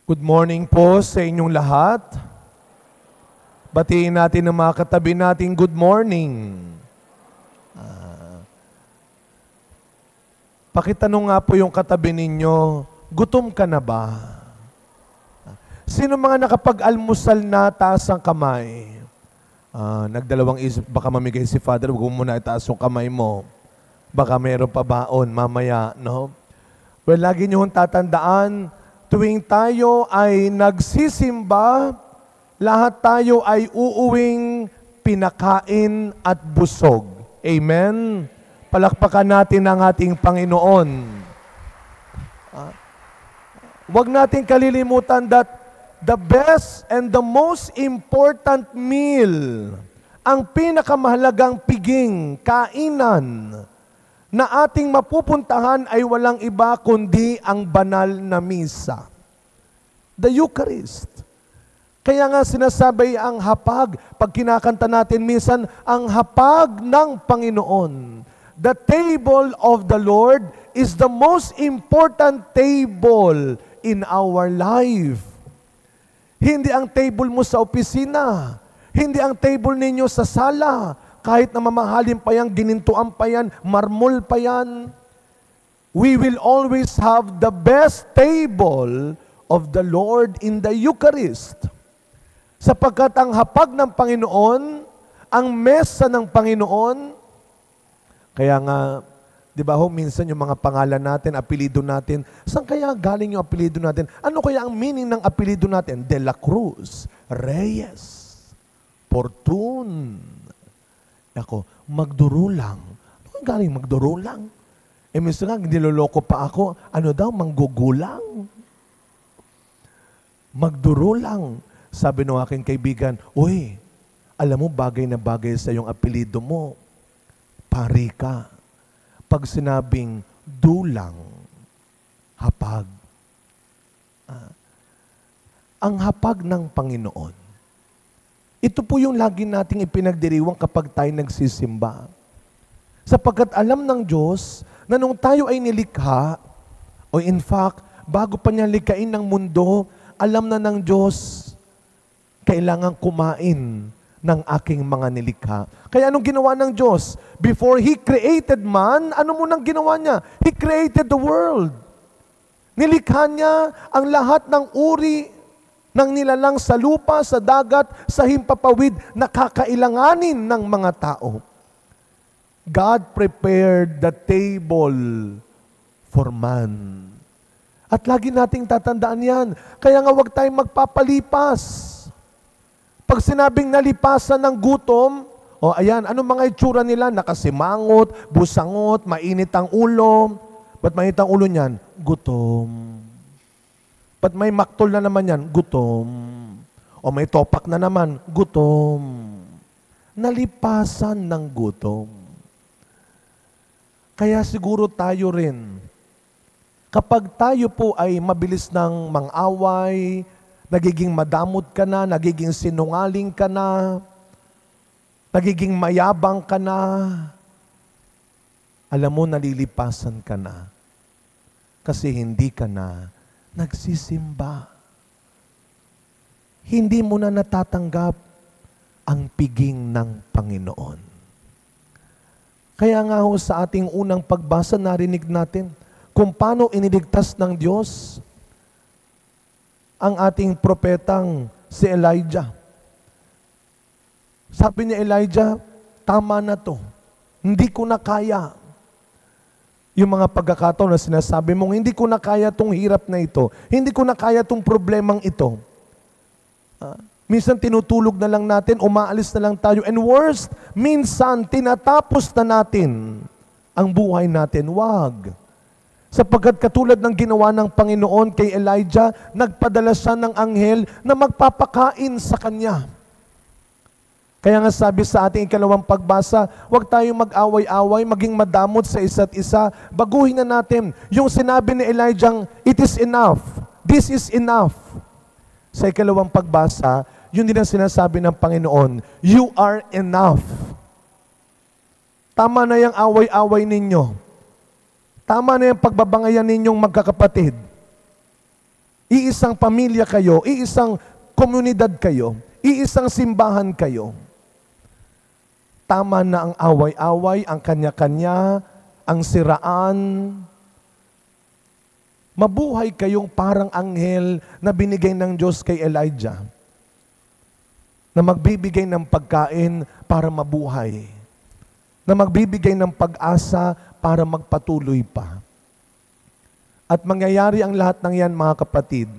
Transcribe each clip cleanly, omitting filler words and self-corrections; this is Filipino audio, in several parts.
Good morning po sa inyong lahat. Batiin natin ang mga katabi nating good morning. Pakitanong nga po yung katabi ninyo, gutom ka na ba? Sino mga nakapag-almusal na, taas ang kamay? Nagdalawang isip, baka mamigay si Father, huwag mo muna itaas yung kamay mo. Baka mayroon pa baon mamaya, no? Well, lagi nyo tatandaan, tuwing tayo ay nagsisimba, lahat tayo ay uuwing pinakain at busog. Amen? Palakpakan natin ang ating Panginoon. Huwag natin kalilimutan that the best and the most important meal, ang pinakamahalagang piging, kainan, na ating mapupuntahan ay walang iba kundi ang banal na misa. The Eucharist. Kaya nga sinasabi ang hapag, pag kinakanta natin minsan, ang hapag ng Panginoon. The table of the Lord is the most important table in our life. Hindi ang table mo sa opisina, hindi ang table ninyo sa sala, kahit na mamahalin pa yan, ginintuan pa yan, marmol pa yan. We will always have the best table of the Lord in the Eucharist. Sapagkat ang hapag ng Panginoon, ang mesa ng Panginoon, kaya nga, di ba ho, minsan yung mga pangalan natin, apelido natin, saan kaya galing yung apelido natin? Ano kaya ang meaning ng apelido natin? De la Cruz, Reyes, Fortune. Ako, magdurulang. Ano galing magdurulang? Minsan nga, niloloko pa ako, ano daw, manggugulang. Magdurulang. Sabi ng aking kaibigan, uy, alam mo, bagay na bagay sa yung apelido mo. Pari ka. Pag sinabing dulang, hapag. Ang hapag ng Panginoon. Ito po yung lagi nating ipinagdiriwang kapag tayo nagsisimba. Sapagkat alam ng Diyos na nung tayo ay nilikha, o in fact, bago pa niya likhain ng mundo, alam na ng Diyos, kailangan kumain ng aking mga nilikha. Kaya anong ginawa ng Diyos? Before He created man, ano munang ginawa niya? He created the world. Nilikha niya ang lahat ng uri ng nilalang sa lupa, sa dagat, sa himpapawid na kakailanganin ng mga tao. God prepared the table for man. At lagi nating tatandaan yan. Kaya nga huwag tayong magpapalipas. Pag sinabing nalipasan ng gutom, ayan, anong mga itsura nila? Nakasimangot, busangot, mainit ang ulo. Ba't mainit ang ulo niyan? Gutom. Ba't may maktol na naman yan? Gutom. O may topak na naman? Gutom. Nalipasan ng gutom. Kaya siguro tayo rin, kapag tayo po ay mabilis ng mang-away, nagiging madamot ka na, nagiging sinungaling ka na, nagiging mayabang ka na, alam mo, nalilipasan ka na. Kasi hindi ka na nagsisimba. Hindi mo na natatanggap ang piging ng Panginoon. Kaya nga ho sa ating unang pagbasa, narinig natin kung paano iniligtas ng Diyos ang ating propetang si Elijah. Sabi ni Elijah, tama na to. Hindi ko na kaya. Yung mga pagkakataon na sinasabi mong, hindi ko na kaya tong hirap na ito. Hindi ko na kaya tong problemang ito. Minsan tinutulog na lang natin, umaalis na lang tayo. And worst, minsan tinatapos na natin ang buhay natin. Wag. Sapagkat katulad ng ginawa ng Panginoon kay Elijah, nagpadala siya ng anghel na magpapakain sa kanya. Kaya nga sabi sa ating ikalawang pagbasa, huwag tayong mag-away-away, maging madamot sa isa't isa. Baguhin na natin yung sinabi ni Elijah, it is enough. This is enough. Sa ikalawang pagbasa, yun din ang sinasabi ng Panginoon, you are enough. Tama na yung away-away ninyo. Tama na yung pagbabangayan ninyong magkakapatid. Iisang pamilya kayo, iisang komunidad kayo, iisang simbahan kayo. Tama na ang away-away, ang kanya-kanya, ang siraan. Mabuhay kayong parang anghel na binigay ng Diyos kay Elijah, na magbibigay ng pagkain para mabuhay, na magbibigay ng pag-asa para magpatuloy pa. At mangyayari ang lahat ng yan, mga kapatid,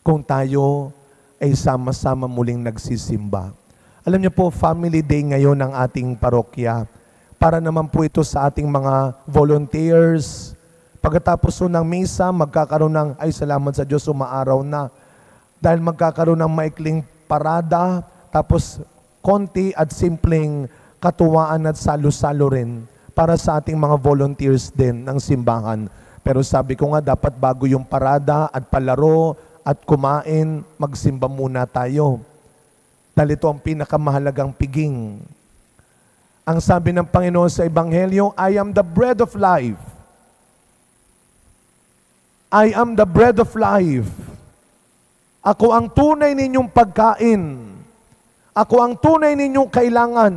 kung tayo ay sama-sama muling nagsisimba. Alam niyo po, Family Day ngayon ng ating parokya. Para naman po ito sa ating mga volunteers. Pagkatapos ng misa, magkakaroon ng, ay salamat sa Diyos, umaaraw na. Dahil magkakaroon ng maikling parada, tapos konti at simpleng katuwaan at salo-salo rin para sa ating mga volunteers din ng simbahan. Pero sabi ko nga, dapat bago yung parada at palaro at kumain, magsimba muna tayo. Dahil ito ang pinakamahalagang piging. Ang sabi ng Panginoon sa Ebanghelyo, I am the bread of life. I am the bread of life. Ako ang tunay ninyong pagkain. Ako ang tunay ninyong kailangan.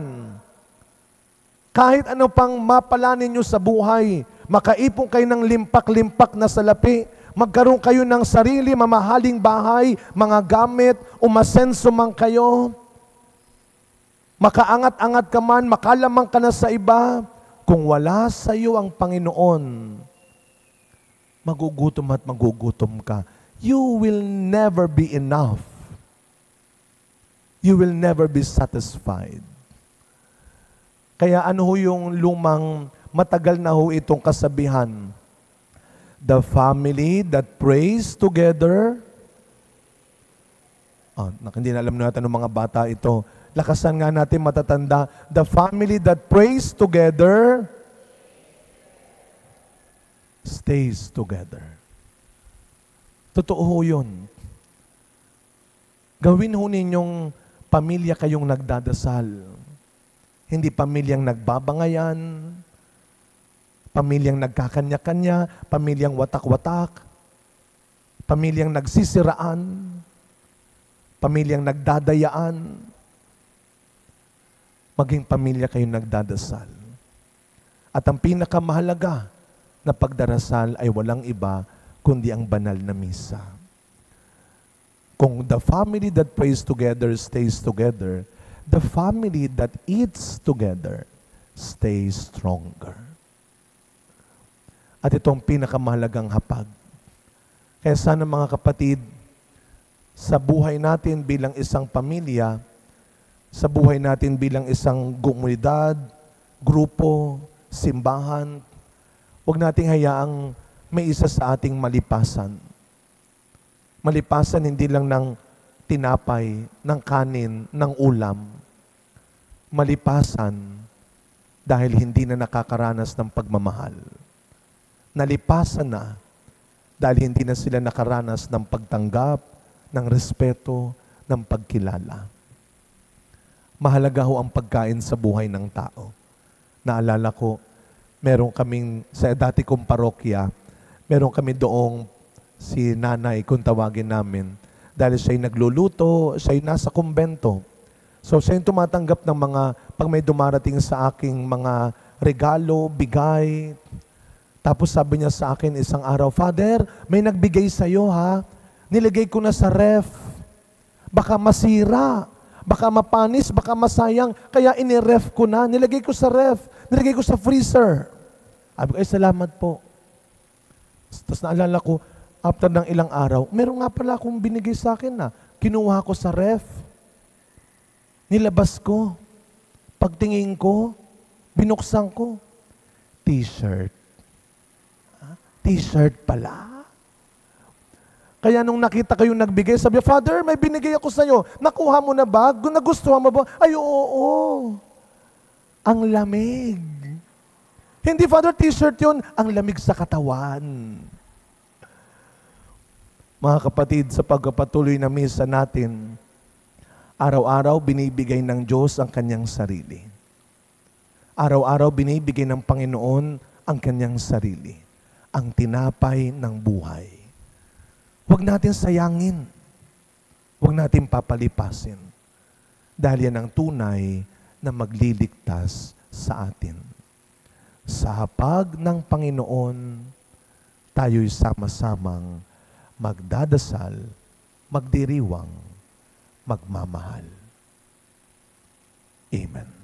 Kahit ano pang mapala ninyo sa buhay, makaipon kayo ng limpak-limpak na salapi, magkaroon kayo ng sarili, mamahaling bahay, mga gamit, umasenso man kayo, makaangat-angat ka man, makalamang ka na sa iba, kung wala sa iyo ang Panginoon, magugutom at magugutom ka. You will never be enough. You will never be satisfied. Kaya ano ho yung lumang matagal na ho itong kasabihan? The family that prays together. Hindi na alam natin ng mga bata ito. Lakasan nga natin matatanda. The family that prays together stays together. Totoo ho yun. Gawin ho ninyong pamilya kayong nagdadasal. Hindi pamilyang nagbabangayan, pamilyang nagkakanya-kanya, pamilyang watak-watak, pamilyang nagsisiraan, pamilyang nagdadayaan. Maging pamilya kayong nagdadasal. At ang pinakamahalaga na pagdarasal ay walang iba kundi ang banal na misa. Kung the family that prays together stays together, the family that eats together stays stronger. At ito ang pinakamahalagang hapag. Kaya sana mga kapatid, sa buhay natin bilang isang pamilya, sa buhay natin bilang isang komunidad, grupo, simbahan, huwag nating hayaang may isa sa ating malipasan. Malipasan hindi lang ng tinapay, ng kanin, ng ulam. Malipasan dahil hindi na nakakaranas ng pagmamahal. Nalipasan na dahil hindi na sila nakaranas ng pagtanggap, ng respeto, ng pagkilala. Mahalaga ho ang pagkain sa buhay ng tao. Naalala ko, meron kaming, sa dati kong parokya, meron kami doong si nanay, kung tawagin namin, dahil siya'y nagluluto, siya'y nasa kumbento. So siya'y tumatanggap ng mga, pag may dumarating sa aking mga regalo, bigay. Tapos sabi niya sa akin isang araw, Father, may nagbigay sa'yo ha, nilagay ko na sa ref. Baka masira, baka mapanis, baka masayang, kaya iniref ko na, nilagay ko sa ref, nilagay ko sa freezer. Sabi ko, ay salamat po. Tapos naalala ko, after ng ilang araw, meron nga pala akong binigay sa akin na kinuha ko sa ref. Nilabas ko. Pagtingin ko, binuksan ko. T-shirt. T-shirt pala. Kaya nung nakita ko yung nagbigay, sabi, Father, may binigay ako sa'yo. Nakuha mo na ba? Nagustuhan mo ba? Ay, oo. Ang lamig. Hindi, Father, t-shirt yun. Ang lamig sa katawan. Mga kapatid, sa pagpapatuloy na misa natin, araw-araw binibigay ng Diyos ang kanyang sarili. Araw-araw binibigay ng Panginoon ang kanyang sarili. Ang tinapay ng buhay. Huwag natin sayangin. Huwag natin papalipasin. Dahil yan ang tunay na magliligtas sa atin. Sa hapag ng Panginoon, tayo'y sama-samang magdadasal, magdiriwang, magmamahal. Amen.